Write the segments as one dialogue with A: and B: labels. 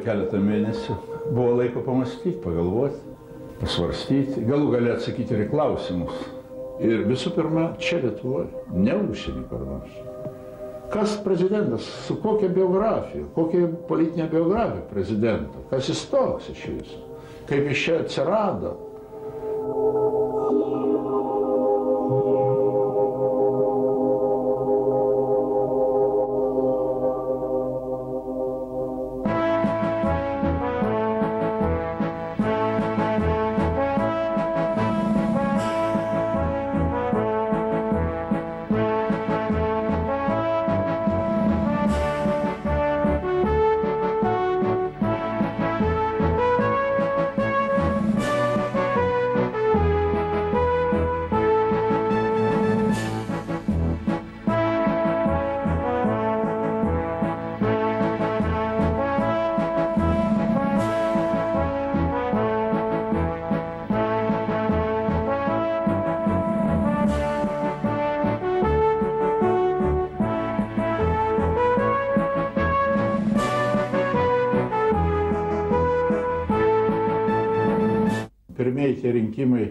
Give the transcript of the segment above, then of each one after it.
A: keletą mėnesių buvo laiko pamastyti, pagalvoti, pasvarstyti, galų gale atsakyti ir į klausimus. Ir visų pirma, čia Lietuvoje, ne užsienį kur nors. Kas prezidentas, su kokia biografija, kokia politinė biografija prezidento, kas jis toks iš viso, kaip jis čia atsirado. Pirmieji tie rinkimai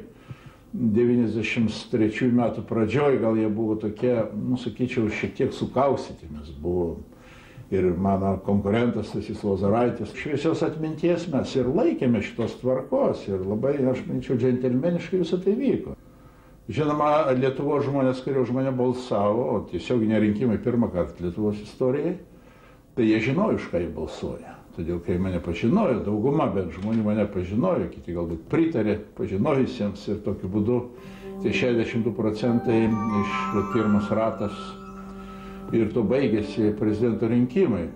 A: 93 metų pradžioj, gal jie buvo tokie, sakyčiau, šiek tiek sukaustyti, nes buvo ir mano konkurentas Stasys Lozoraitis. Šviesios atminties mes ir laikėme šitos tvarkos ir labai, aš manyčiau, džentelmeniškai visą tai vyko. Žinoma, Lietuvos žmonės, kurie už mane balsavo, o tiesioginiai rinkimai pirmą kartą Lietuvos istorijai, tai jie žinojo, už ką jie balsuoja. Todėl, kai mane pažinojo, dauguma, bet žmonių mane pažinojo, kiti galbūt pritarė pažinojusiems ir tokiu būdu tai 62% iš pirmas ratas ir to baigėsi prezidento rinkimai.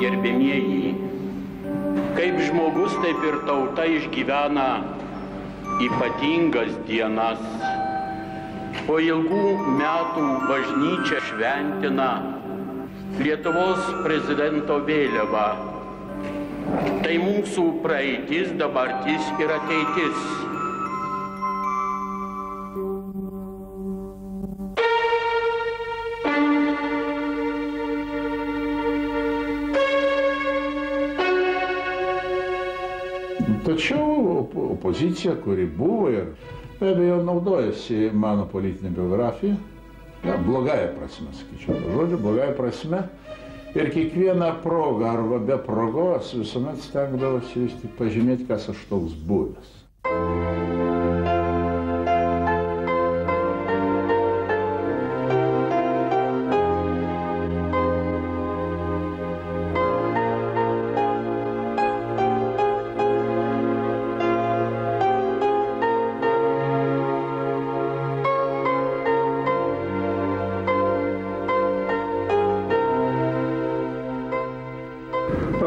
B: Gerbėmieji, kaip žmogus, taip ir tauta išgyvena ypatingas dienas. Po ilgų metų bažnyčia šventina Lietuvos prezidento vėliavą. Tai mūsų praeitis, dabartis ir ateitis.
A: Tačiau opozicija, kuri buvo ir be abejo naudojasi mano politinė biografija, blogąja prasme, sakyčiau, žodžiu, blogąja prasme, ir kiekvieną progą arba be progos visuomet stengdavosi vis tik pažymėti, kas aš toks buvęs.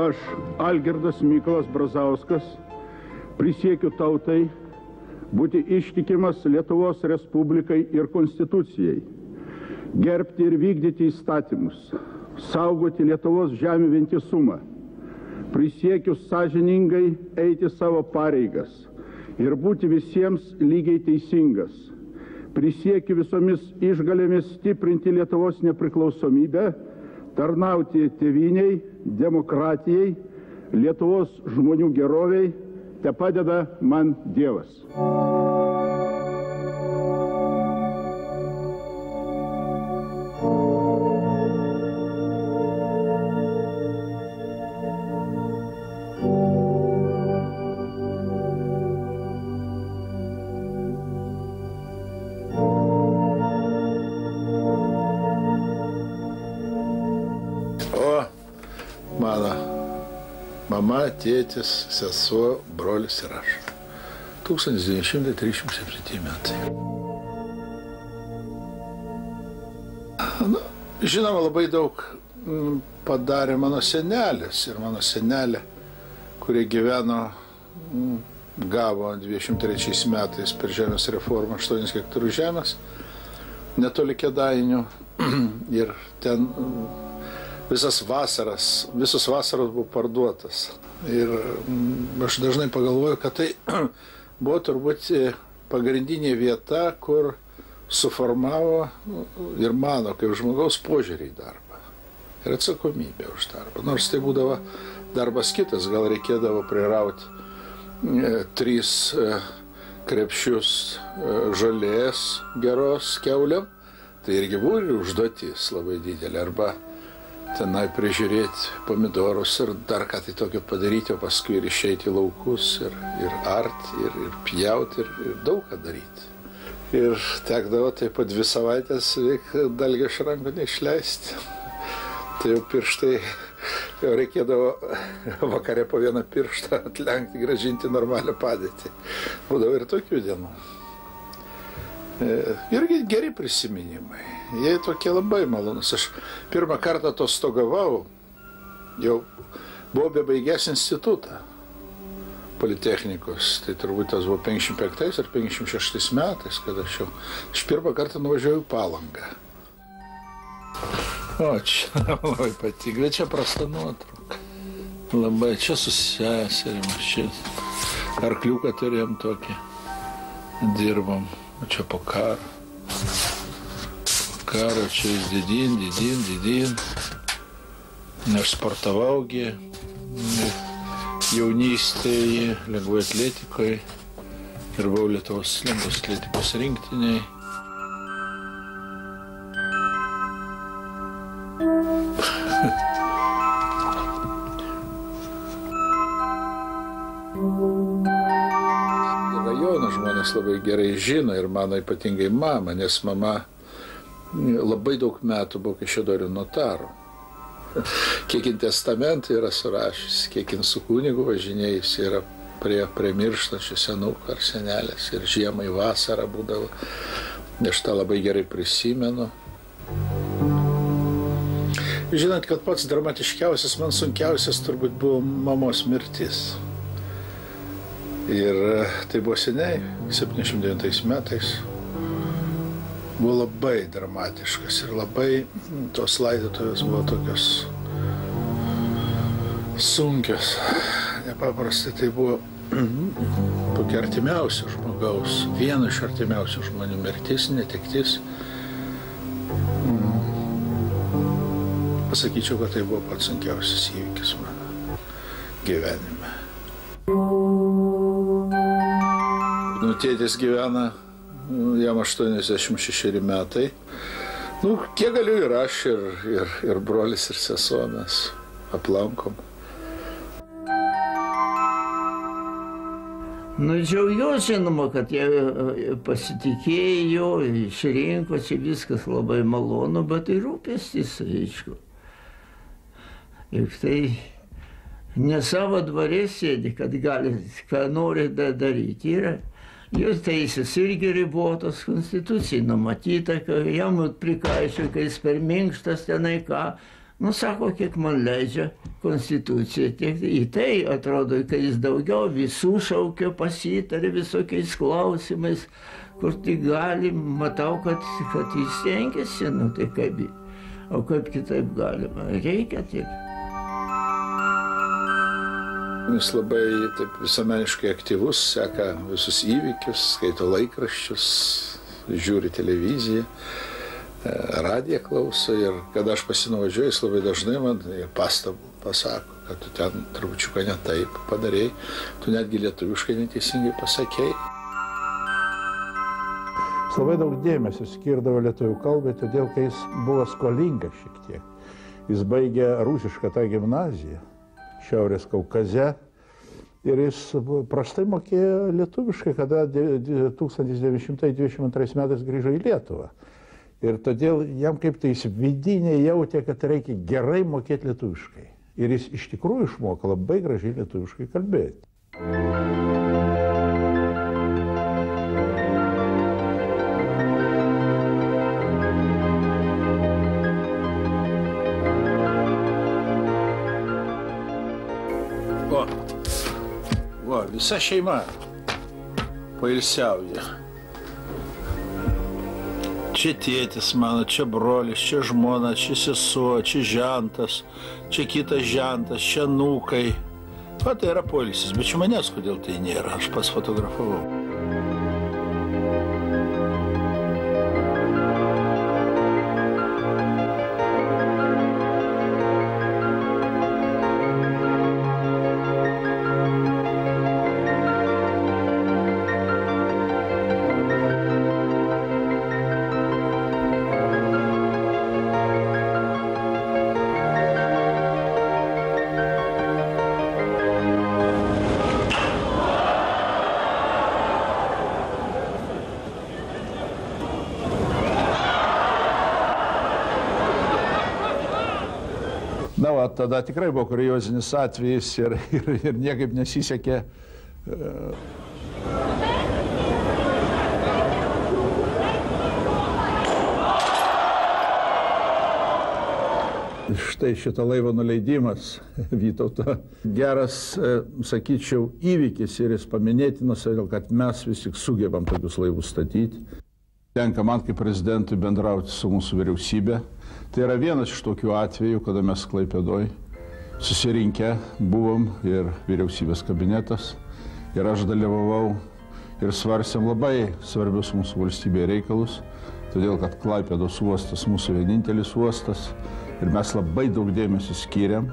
C: Aš, Algirdas Mykolas Brazauskas, prisiekiu tautai būti ištikimas Lietuvos Respublikai ir Konstitucijai, gerbti ir vykdyti įstatymus, saugoti Lietuvos žemių vientisumą, prisiekiu sąžiningai eiti savo pareigas ir būti visiems lygiai teisingas, prisiekiu visomis išgalėmis stiprinti Lietuvos nepriklausomybę, tarnauti tėvynei, demokratijai, Lietuvos žmonių geroviai, tepadeda man Dievas.
A: Mama, tėtis, sesuo, brolis ir aš. 1937 metai. Žinoma, labai daug padarė mano senelis ir mano senelė, kurie gyveno
D: gavo 23 metais per žemės reformą 8 hektarų žemės netoli Kėdainių ir ten visos vasaros buvo parduotas. Ir aš dažnai pagalvoju, kad tai buvo turbūt pagrindinė vieta, kur suformavo ir mano kaip žmogaus požiūrį į darbą ir atsakomybę už darbą. Nors tai būdavo darbas kitas, gal reikėdavo prirauti 3 krepšius žolės geros kiauliam, tai irgi buvo užduotis labai didelė, arba tenai prižiūrėti pomidorus ir dar ką tai tokio padaryti, o paskui ir išeiti į laukus ir arti, ir pjauti, ir daug ką daryti. Ir tekdavo taip po 2 savaitės dalgio iš rankų neišleisti. Tai jau pirštai, jau reikėdavo vakare po 1 pirštą atlenkti, grąžinti normalią padėtį. Būdavo ir tokių dienų. Irgi geri prisiminimai. Jie tokie labai malonus. Aš pirmą kartą atostogavau, jau buvau bebaigęs institutą Politechnikos. Tai turbūt tas buvo 55 ar 56 metais, kada aš pirmą kartą nuvažiavau į Palangą. O, čia labai patinka, čia prasta nuotrauka. Labai, čia su seserim, čia arkliuką turėjom tokį, dirbom, o čia po karo. Po karo čia didin. Aš sportavaugi jaunystėje, lengvai atletikoje ir buvau Lietuvos lengvos atletikos rinktiniai. Rajono žmonės labai gerai žino ir mano ypatingai mama, nes mama labai daug metų buvo Kaišiadorių notaru. Kiek jin testamentų yra surašęs, kiek jin su kunigu važinėjus yra prie mirštančių senukų ar senelės ir žiemai vasarą būdavo. Aš tą labai gerai prisimenu. Žinant, kad pats dramatiškiausias, man sunkiausias turbūt buvo mamos mirtis. Ir tai buvo seniai, 79 metais. Buvo labai dramatiškas ir labai tos laidotuvės buvo tokios sunkios. Nepaprastai tai buvo tokia artimiausia žmogaus, vieno iš artimiausių žmonių mirtis, netektis. Pasakyčiau, kad tai buvo pats sunkiausias įvykis mano gyvenime. Tėtis gyvena, jam 86 metai. Kiek galiu ir aš, ir brolis, ir sesuo mes aplankom.
E: Džiaugiuosi, žinoma, kad jie pasitikėjo, išrinko, čia viskas labai malonu, bet ir rūpestis, aišku. Juk tai ne savo dvare sėdi, kad gali, ką nori daryti. Yra. Jos teisės irgi ribotos, konstitucijai numatyta, jam prikaišio, kai jis per minkštas tenai ką. Sako, kiek man leidžia konstitucija. Į tai atrodo, kad jis daugiau visų šaukio pasitarė visokiais klausimais, kur tik gali, matau, kad jis stengiasi, tai kaip, o kaip kitaip galima, reikia taip.
D: Jis labai taip visuomeniškai aktyvus, seka visus įvykius, skaito laikraščius, žiūri televiziją, radiją klauso ir kada aš pasinuvažiuoju, jis labai dažnai man pastabų pasako, kad tu ten trupučiuką ne taip padarėjai, tu netgi lietuviškai neteisingai pasakėjai.
A: Jis labai daug dėmesio skirdavo lietuvių kalbai, todėl kai jis buvo skolingas šiek tiek. Jis baigė rusišką tą gimnaziją Šiaurės Kaukaze ir jis prastai mokėjo lietuviškai, kada 1922 metais grįžo į Lietuvą. Ir todėl jam kaip tai jis vidinė jautė, kad reikia gerai mokėti lietuviškai. Ir jis iš tikrųjų išmoko labai gražiai lietuviškai kalbėti.
D: Visa šeima pailsiauja. Čia tėtis mano, čia brolis, čia žmona, čia sesuo, čia žentas, čia kitas žentas, čia anūkai. Va, tai yra poilsis, bet čia manęs kodėl tai nėra, aš pats fotografavau.
A: Na, va, tada tikrai buvo kuriozinis atvejis ir niekaip nesisekė. Štai šito laivo nuleidimas Vytauto. Geras, sakyčiau, įvykis ir jis paminėtinas, kad mes vis tik sugebam tokius laivus statyti. Tenka man kaip prezidentui bendrauti su mūsų vyriausybė. Tai yra vienas iš tokių atvejų, kada mes Klaipėdoj susirinkę buvom ir vyriausybės kabinetas. Ir aš dalyvavau ir svarstėm labai svarbius mūsų valstybėje reikalus. Todėl, kad Klaipėdos uostas mūsų vienintelis uostas. Ir mes labai daug dėmesio skiriam.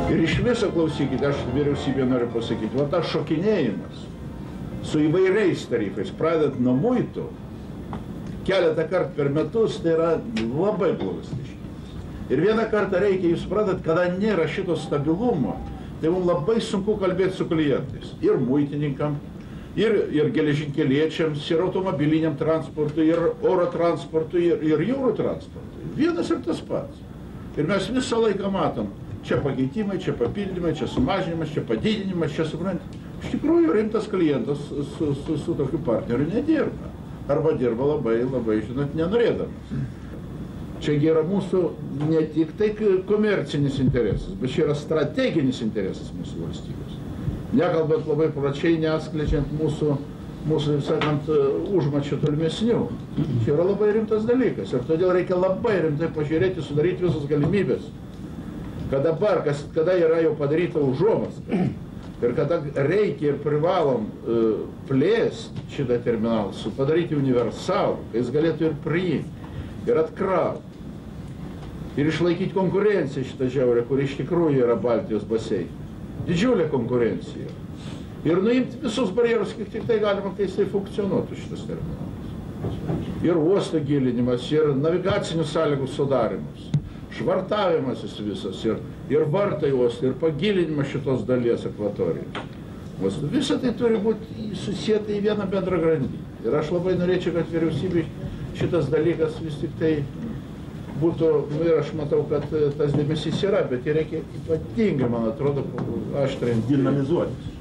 A: Ir iš viso, klausykite, aš vyriausybė noriu pasakyti, va tas šokinėjimas su įvairiais tarifais, pradedant nuo muitų, keletą kartų per metus, tai yra labai blogas reiškinys. Ir vieną kartą reikia, jūs suprantat, kada nėra šito stabilumo, tai mums labai sunku kalbėti su klientais. Ir muitininkam, ir geležinkeliečiams, ir automobiliniam transportui, ir oro transportui, ir jūrų transportui. Vienas ir tas pats. Ir mes visą laiką matom, čia pakeitimai, čia papildymai, čia sumažinimas, čia padidinimas, čia suprantat. Iš tikrųjų, rimtas klientas su tokiu partneriu nedirba. Arba dirba labai, žinot, nenorėdamas. Čia yra mūsų ne tik tai komercinis interesas, bet čia yra strateginis interesas mūsų valstybės. Nekalbant labai plačiai, neskleidžiant mūsų taip sakant, užmačių tolimesnių. Čia yra labai rimtas dalykas ir todėl reikia labai rimtai pažiūrėti, sudaryti visas galimybės. Kad dabar, kada yra jau padaryta užuomazga ir kada reikia ir privalom plėsti šitą terminalą, padaryti universalų, kai jis galėtų ir priimti, ir atkrauti, ir išlaikyti konkurenciją šitą žiaurę, kur iš tikrųjų yra Baltijos baseinai. Didžiulė konkurencija. Ir nuimti visus barjerus, kiek tik tai galima, kai jisai funkcionuotų šitas terminalas. Ir uosto gilinimas, ir navigacinių sąlygų sudarimas. Švartavimasis visas, ir vartai uosto, ir pagilinimas šitos dalies akvatorijos. Visa tai turi būti susieta į vieną bendrą grandinę. Ir aš labai norėčiau, kad vyriausybei šitas dalykas vis tik tai būtų, ir aš matau, kad tas dėmesys yra, bet reikia ypatingai, man atrodo, aštrinti.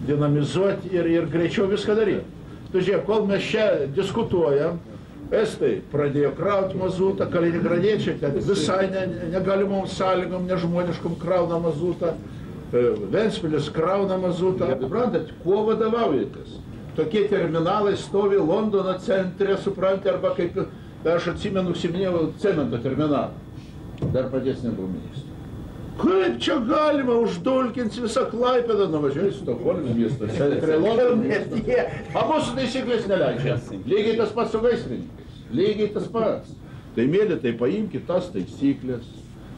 A: Dinamizuoti ir greičiau viską daryti. Tu žiūrėk, kol mes čia diskutuojam, estai pradėjo krauti mazutą, kaliningradiečiai, kad visai negalimom sąlygom, nežmoniškom krauna mazutą, Ventspilis krauna mazutą. Suprantat, kuo vadovaujatės? Tokie terminalai stovi Londono centre, suprantate, arba kaip, aš atsimenu, užsiminėjau cemento terminalą. Dar paties nebuvo ministro. Kaip čia galima uždulkinti visą Klaipėdą, nuvažiuoji Stokholmos miestą, prie Londono miesto. O mūsų taisyklės neleidžia. Lygiai tas pats su gaisrininkais. Lygiai tas pats. Tai mėly, tai paimkite tas taisyklės,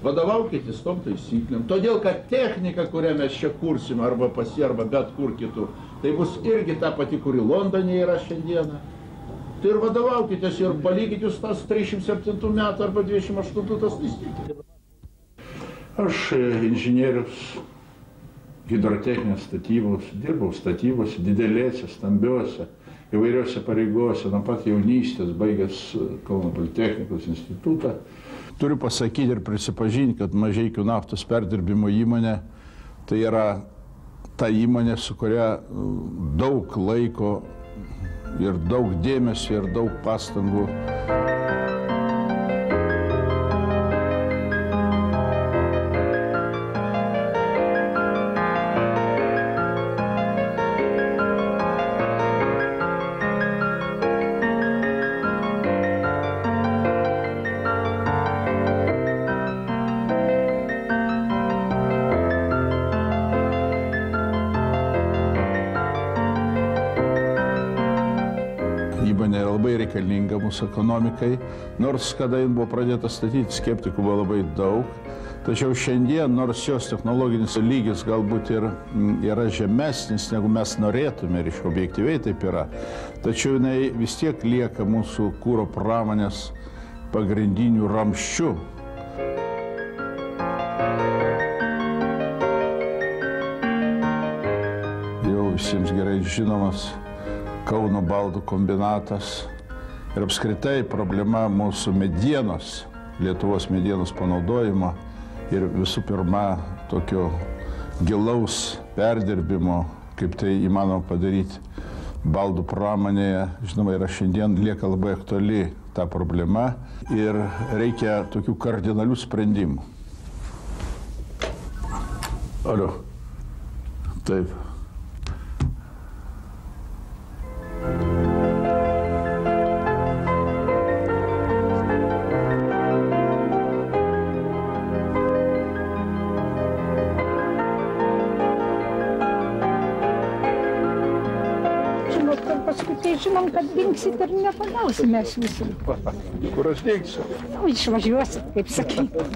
A: vadovaukitės tom taisyklėm. Todėl, kad technika, kurią mes čia kursim, arba pasi, arba bet kur kitur, tai bus irgi ta pati, kuri Londone yra šiandieną. Tai ir vadovaukitės ir palikit jūs tas 37 metų arba 28 tas taisyklės. Aš inžinierius hidrotechinės statybos, dirbau statybose, didelėse, stambiuose, įvairiuose pareigose, nuo pat jaunystės, baigęs Kauno Politechnikos institutą. Turiu pasakyti ir prisipažinti, kad Mažeikių naftos perdirbimo įmonė tai yra ta įmonė, su kuria daug laiko ir daug dėmesio ir daug pastangų pramonė yra labai reikalinga mūsų ekonomikai, nors kada jin buvo pradėta statyti, skeptikų buvo labai daug. Tačiau šiandien, nors jos technologinis lygis galbūt ir yra žemesnis, negu mes norėtume, ir iš objektyviai taip yra, tačiau jinai vis tiek lieka mūsų kuro pramonės pagrindinių ramščių. Jau visiems gerai žinomas Kauno baldų kombinatas ir apskritai problema mūsų medienos, Lietuvos medienos panaudojimo ir visų pirma tokio gilaus perdirbimo, kaip tai įmanoma padaryti baldų pramonėje, žinoma, yra šiandien lieka labai aktuali ta problema ir reikia tokių kardinalių sprendimų. Alio. Taip.
F: Paskui tai žinom, kad dingsit ir nepagausim mes visi.
A: Kur aš dingsiu?
F: Išvažiuosit, kaip sakyti.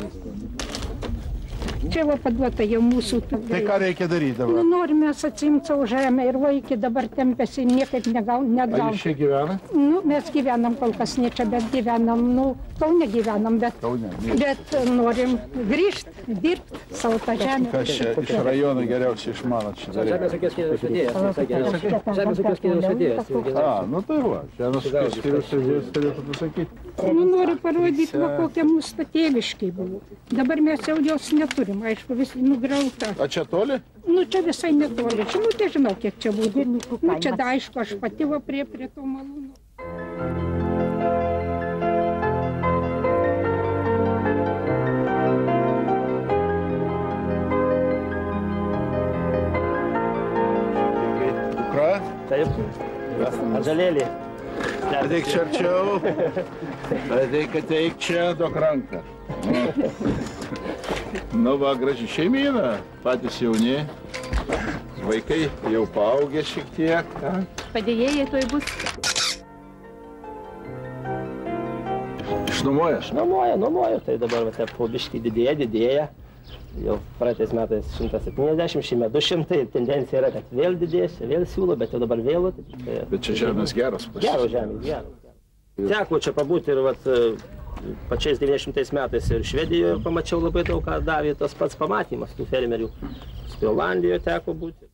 F: Čia va paduota jau mūsų.
A: Tai ką reikia daryti dabar?
F: Norime atsiimti savo žemę ir vaikį dabar tempėsi, niekaip neatgaut.
A: Ar jūs čia gyvena?
F: Mes gyvenam kol kas ne čia, bet gyvenam, Kaune gyvenam, bet norim grįžti, dirbti savo tą žemę.
A: Kas čia iš rajono geriausiai išmanot šitą reikalą?
G: Žemės ūkio skyriaus vedėjas.
A: Nu tai va, Žemės ūkio skyriaus vedėjas turėtų pasakyti.
F: Noriu parodyti, kokie mūsų tėviškai buvo. Dabar mes jau jos neturim, aišku, vis nugrauta.
A: A čia toli?
F: Čia visai netoli. Tai žinau, kiek čia būtų. Čia da, aišku, aš pati va prie to malūno.
A: Dukra?
G: Taip. Atžalėlį.
A: Ateik čia arčiau. Ateik čia, duok ranką. Nu va, graži šeimyna, patys jauni, vaikai jau paaugę šiek tiek.
F: Padėjėjai tuoj bus.
A: Išnuomoja?
G: Nuomoja. Tai dabar po biškį didėja. Jau praeitais metais 170, šiemet 200, tendencija yra, kad vėl didės, vėl siūlo, bet jau dabar vėlu.
A: Bet čia žemės geros pas.
G: Geros žemės, geros. Teko čia pabūti ir pačiais 90 metais ir Švedijoje pamačiau labai daug, ką davė tas pats pamatymas tų fermerių. Olandijoje teko būti.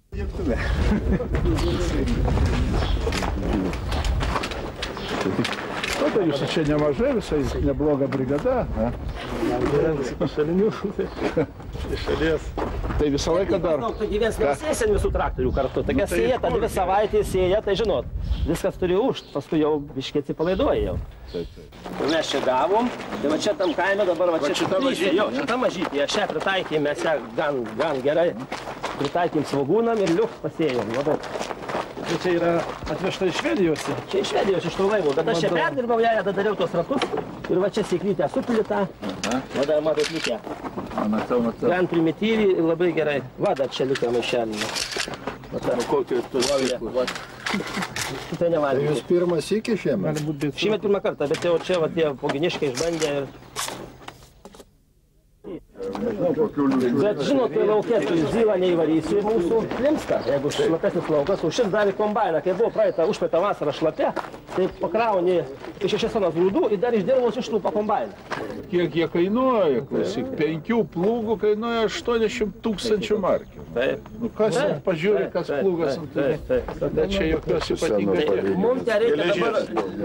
A: Tai jūsų čia nemažai, visai nebloga brigada.
G: Yra visi pašalinių iš šalies.
A: Tai visą laiką dar...
G: Tai gyvens nesėsim visų traktorių kartu. Tokia sėja, ta 2 savaitės sėja, tai žinot, viskas turi užt, paskui jau biškiai atsipalaiduoja jau. Mes čia gavom, tai va čia tam kaime dabar va čia trysė, jo, šitą mažytį, šią pritaikėm, mes ją gan gerai pritaikėm svogūnam ir liuks pasėjom.
H: Tai čia yra atvežta iš Švedijos?
G: Čia iš Švedijos, iš tų laivų, bet aš čia perdirbau ją, dariau tos ratus ir va čia sėklytę supilitą, va dar matot likę. Gan primityviai ir labai gerai. Va dar čia likę maišelį.
A: Kokį tu valgį?
G: Tai nevalgyti.
I: Jūs pirmas iki šiemet?
G: Šiemet pirmą kartą, bet jau čia va tie poginiškai išbandė ir... Bet žinot, tai laukė, tu zylą neįvarysi mūsų limsta. Jeigu šlapesnis laukas, o šis davė kombainą, kai buvo užpraeitą vasarą šlapė, tai pakrauni 6 tonas grūdų ir dar išdirbos iš tų pakombainą.
A: Kiek jie kainuoja, klausyk, 5 plūgų kainuoja 80 000 markių.
G: Taip.
A: Nu kas pažiūrė, kas plūgas ant tai. Tada čia jokios ypatingai.
G: Mums tai reikia dabar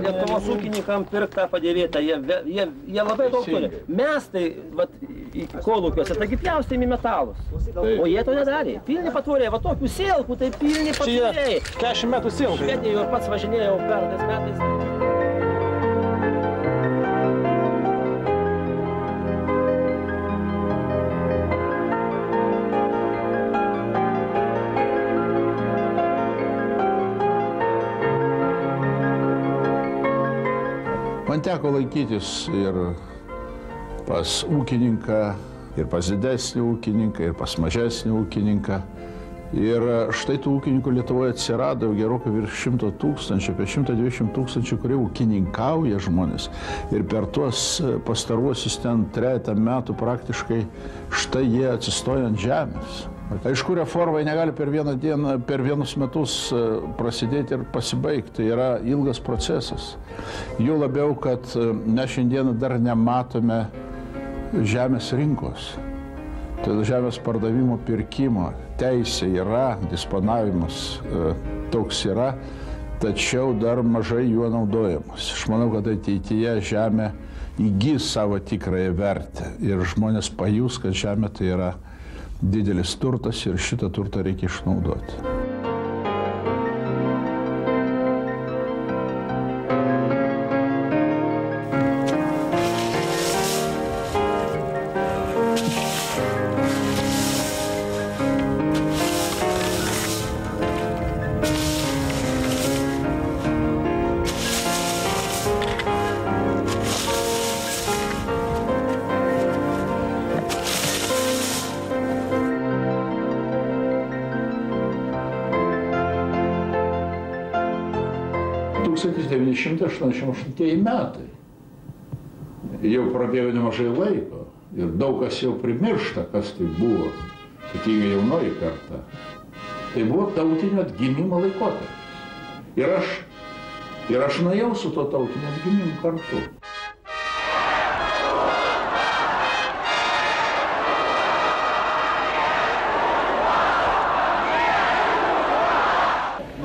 G: Lietuvos ūkininkam pirktą padėvėtą, jie labai daug turi. Mes tai, kolūkiuose, taigi pjaustėm į metalus. O jie to nedarė. Pilni patvorė, va tokių sėlkų, tai pilni patvorėjai.
H: 40 metų sėlkų.
G: Švedijoje ir pats važinėjau pernais metais.
A: Man teko lankytis ir pas ūkininką, ir pas didesnį ūkininką, ir pas mažesnį ūkininką. Ir štai tų ūkininkų Lietuvoje atsirado gerokai virš 100 tūkstančių, apie 120 tūkstančių, kurie ūkininkauja žmonės. Ir per tuos pastaruosius ten 3 metų praktiškai štai jie atsistoja ant žemės. Aišku, reformai negali per vieną dieną, per vienus metus prasidėti ir pasibaigti. Tai yra ilgas procesas. Jų labiau, kad mes šiandieną dar nematome žemės rinkos. Tai žemės pardavimo pirkimo teisė yra, disponavimas toks yra, tačiau dar mažai juo naudojamas. Aš manau, kad ateityje žemė įgys savo tikrąją vertę ir žmonės pajus, kad žemė tai yra didelis turtas ir šitą turtą reikia išnaudoti. Metai. Jau prabėgo nemažai laiko ir daug kas jau primiršta, kas tai buvo, sakykime, jaunoji karta. Tai buvo tautinio atgimimo laikotarpis. Ir aš nuėjau su to tautinio atgimimo kartu.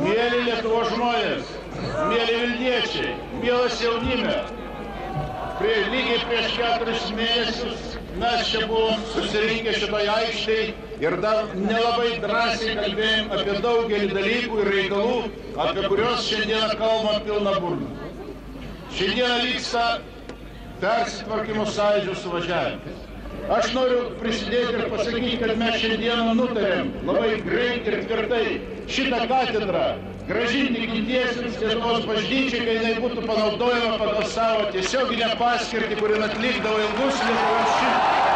I: Mėly Lietuvos žmonės, mėly Vilniečiai, mielas jaunime, lygiai prieš 4 mėnesius mes čia buvom susirinkę šitoje aikštėje ir dar nelabai drąsiai kalbėjom apie daugelį dalykų ir reikalų, apie kuriuos šiandieną kalbam pilna burna. Šiandieną vyksta persitvarkymo sąjūdžio suvažiavimas. Aš noriu prisidėti ir pasakyti, kad mes šiandieną nutarėm labai greitai ir tvirtai šitą katedrą grąžinti tikintiesiems Lietuvos bažnyčiai, kai jinai būtų panaudojama pagal savo tiesioginę paskirtį, kuri atlikdavo ilgus Lietuvos šimtmečius.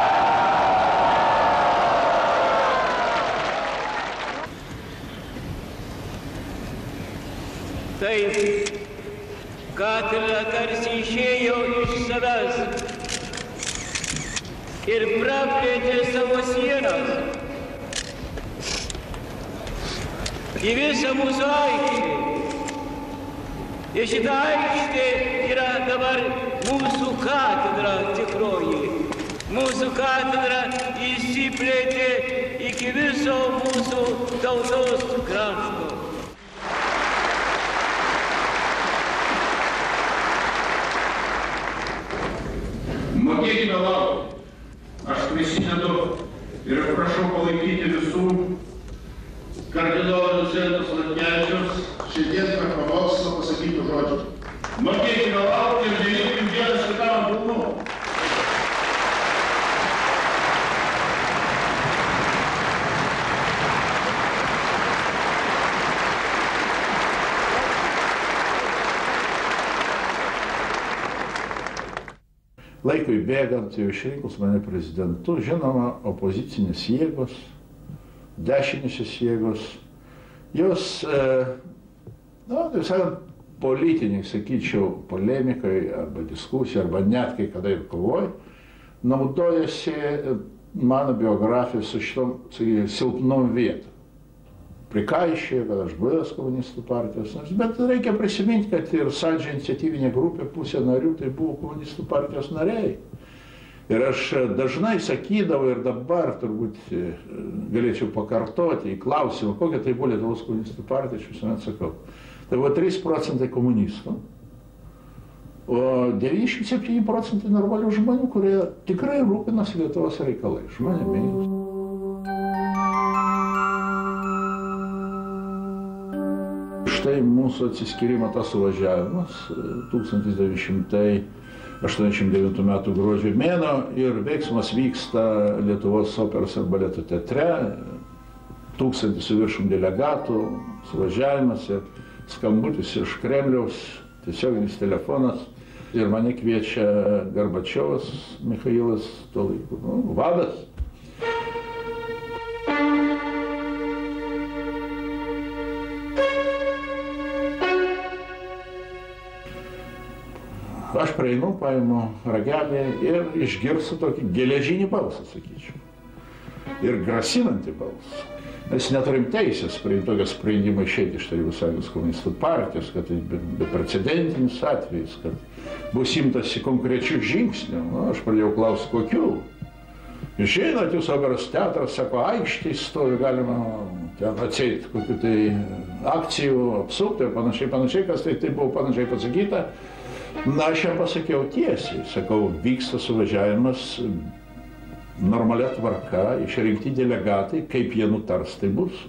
J: Taip, katedra tarsi išėjo iš savęs ir praplėtė savo sienas į visą mūsų aikštę. Ir šita aikštė yra dabar mūsų katedra tikroji. Mūsų katedra įsiplėtė iki viso mūsų tautos krašto.
I: Mokėkime laukti. Aš prisidedu ir prašau palaikyti visų kardinolo docentas Latkevičius šiandien per pamokslą pasakytų žodžių. Mokėkime laukti ir darykim vienas kitam būnu.
A: Laikui bėgant, jau išrinkus mane prezidentu, žinoma, opozicinės jėgos, dešinėsios jėgos, jos, taip sakant, politiniai, sakyčiau, polemikai arba diskusijai, arba net kai kada ir kovoj, naudojasi mano biografijos su šitom, sakykime, silpnom vietom. Prikaišėjo, kad aš buvęs komunistų partijos narys, bet reikia prisiminti, kad ir Sąjūdžio iniciatyvinė grupė, pusė narių, tai buvo komunistų partijos nariai. Ir aš dažnai sakydavau ir dabar turbūt galėčiau pakartoti į klausimą, kokia tai buvo Lietuvos komunistų partija, aš visuomet sakau. Tai buvo 3% komunistų, o 97% normalių žmonių, kurie tikrai rūpinasi Lietuvos reikalai, žmonėmis. Štai mūsų atsiskyrimo tas suvažiavimas 1989 m. gruodžio mėnuo ir veiksmas vyksta Lietuvos operos ir baleto teatre, 1000 su viršum delegatų, suvažiavimas ir skambutis iš Kremliaus, tiesioginis telefonas ir mane kviečia Gorbačiovas, Michailas, tuo laiku, vadas. Aš prieinu, paimu ragelį ir išgirstu tokį geležinį balsą, sakyčiau. Ir grasinantį balsą. Mes neturim teisės priimti tokio sprendimą išeiti iš Tarybų Sąjungos komunistų partijos, kad tai beprecedentinis atvejis, kad bus imtasi konkrečių žingsnių. Aš pradėjau klausti, kokių. Išeinat jūs operos teatras, sako, aikštėj stovi, galima ten atseit kokių tai akcijų, apsukti ir panašiai, kas tai buvo panašiai pasakyta. Na, aš jam pasakiau tiesiai, sakau, vyksta suvažiavimas normalia tvarka, išrinkti delegatai, kaip jie nutars, tai bus.